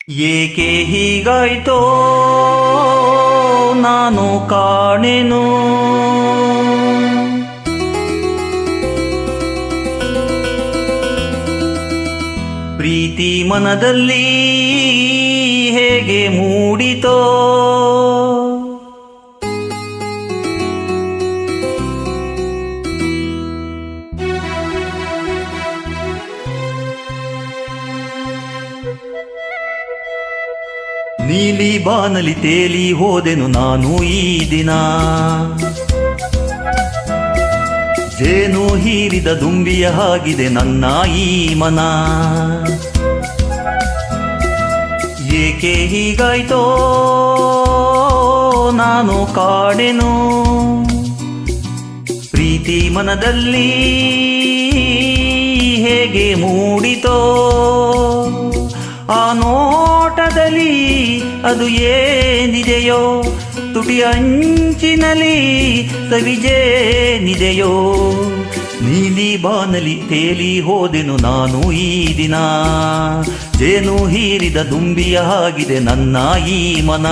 ಏಕೆ ಹೀಗಾಯ್ತೋ ನಾನು ಕಾಣೆನು. ಪ್ರೀತಿ ಮನದಲ್ಲಿ ಹೇಗೆ ಮೂಡಿತೋ. ನೀಲಿ ಬಾನಲಿ ತೇಲಿ ಹೋದೆನು ನಾನು ಈ ದಿನ. ಜೇನು ಹೀರಿದ ದುಂಬಿಯ ಹಾಗಿದೆ ನನ್ನ ಈ ಮನ. ಏಕೆ ಹೀಗಾಯ್ತೋ ನಾನು ಕಾಣೆನು. ಪ್ರೀತಿ ಮನದಲ್ಲಿ ಹೇಗೆ ಮೂಡಿತೋ. ಆ ನೋಟದಲ್ಲಿ ಅದು ಏನಿದೆಯೋ, ತುಟಿ ಅಂಚಿನಲ್ಲಿ ಸವಿಜೇನಿದೆಯೋ. ನೀಲಿ ಬಾನಲಿ ತೇಲಿ ಹೋದೆನು ನಾನು ಈ ದಿನ. ಜೇನು ಹೀರಿದ ದುಂಬಿಯ ಹಾಗಿದೆ ನನ್ನ ಈ ಮನ.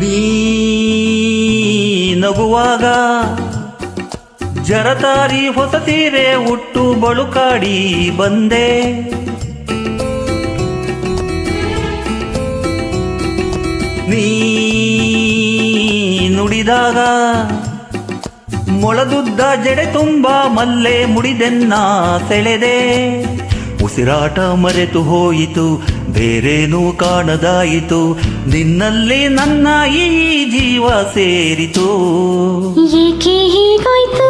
ನೀ ನಗುವಾಗ ಜರತಾರಿ ಹೊಸ ಸೀರೆ ಉಟ್ಟು ಬಳುಕಾಡಿ ಬಂದೆ. ನೀ ನುಡಿದಾಗ ಮೊಳದುದ್ದ ಜಡೆ ತುಂಬ ಮಲ್ಲೆ ಮುಡಿದೆನ್ನ ಸೆಳೆದೆ. ಉಸಿರಾಟ ಮರೆತು ಹೋಯಿತು, ಬೇರೇನೂ ಕಾಣದಾಯಿತು. ನಿನ್ನಲ್ಲಿ ನನ್ನ ಈ ಜೀವ ಸೇರಿತು. ಏಕೆ ಹೀಗಾಯ್ತು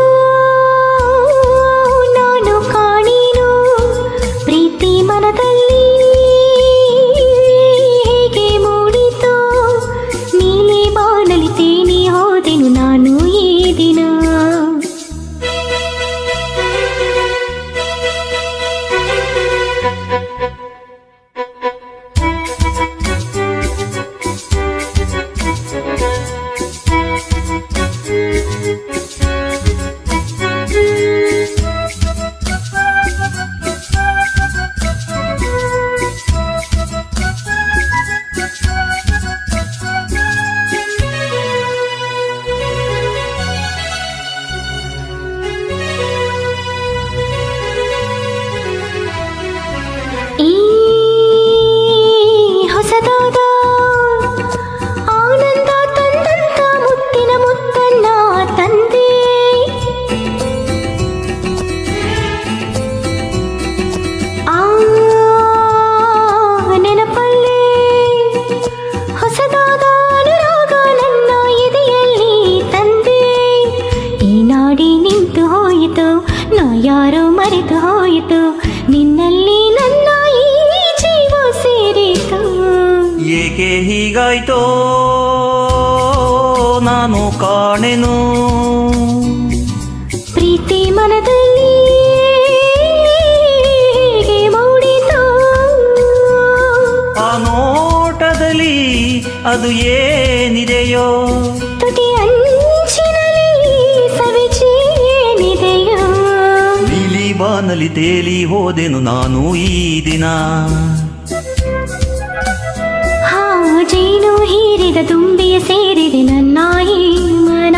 ನಾನು ಕಾಣೆನು. ಪ್ರೀತಿ ಮನದಲ್ಲಿ ಹೇಗೆ ಮೂಡಿತು. ನೀಲಿ ಬಾನಲಿ ತೇಲಿ ಹೋದೆನು ನಾನು ಈ ದಿನ. ಹೊಸದಾದ ಆನಂದ ತಂದಂತ ಮುತ್ತಿನ ಮುತ್ತನ್ನ ತಂದೆ. ಆ ನೆನಪಲ್ಲೇ ಹೊಸದಾದ ಅನುರಾಗ ನನ್ನ ಎದೆಯಲ್ಲಿ ತಂದೆ. ಈ ನಾಡಿ ನಿಂತು ಹೋಯಿತು, ನಾ ಯಾರೋ ಮರೆತು ಹೋಯಿತು. ನಿನ್ನಲ್ಲಿ ನನ್ನ ಈ ಜೀವ ಸೇರಿತು. ಏಕೆ ಹೀಗಾಯ್ತೋ ನಾನು ಕಾಣೆನು. ಪ್ರೀತಿ ಮನದಲ್ಲಿ ಹೇಗೆ ಮೂಡಿತು. ಆ ನೋಟದಲ್ಲಿ ಅದು ಏನಿದೆಯೋ, ತುಟಿ ಅಂಚಿನಲ್ಲಿ ಸವಿಜೇನಿದೆಯೋ. ನೀಲಿ ಬಾನಲಿ ತೇಲಿ ಹೋದೆನು ನಾನು ಈ ದಿನ. ಜೇನು ಹೀರಿದ ದುಂಬಿಯ ಸೇರಿದೆ ನನ್ನ ಈ ಮನ.